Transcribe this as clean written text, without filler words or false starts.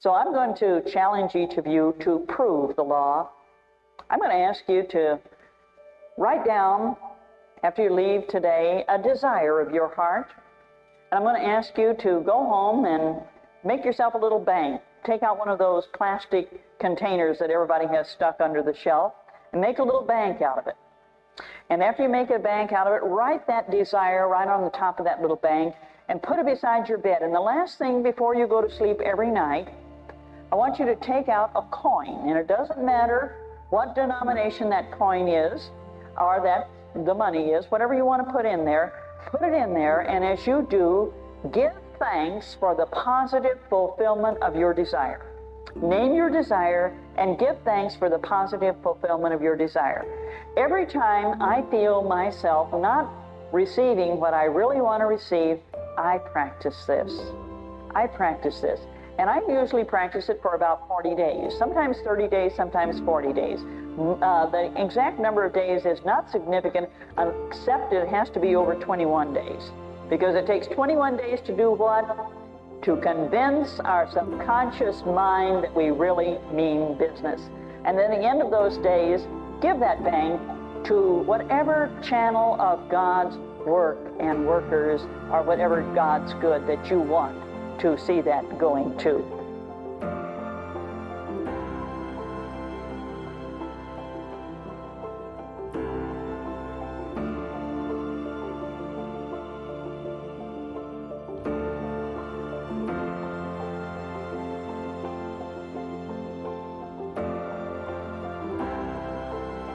So I'm going to challenge each of you to prove the law. I'm going to ask you to write down, after you leave today, a desire of your heart. And I'm going to ask you to go home and make yourself a little bank. Take out one of those plastic containers that everybody has stuck under the shelf and make a little bank out of it. And after you make a bank out of it, write that desire right on the top of that little bank and put it beside your bed. And the last thing before you go to sleep every night, I want you to take out a coin. And it doesn't matter what denomination that coin is or that the money is, whatever you want to put in there, put it in there. And as you do, give thanks for the positive fulfillment of your desire. Name your desire and give thanks for the positive fulfillment of your desire. Every time I feel myself not receiving what I really want to receive, I practice this. I practice this. And I usually practice it for about 40 days, sometimes 30 days, sometimes 40 days. The exact number of days is not significant, except it has to be over 21 days. Because it takes 21 days to do what? To convince our subconscious mind that we really mean business. And then at the end of those days, give that bank to whatever channel of God's work and workers or whatever God's good that you want to see that going to.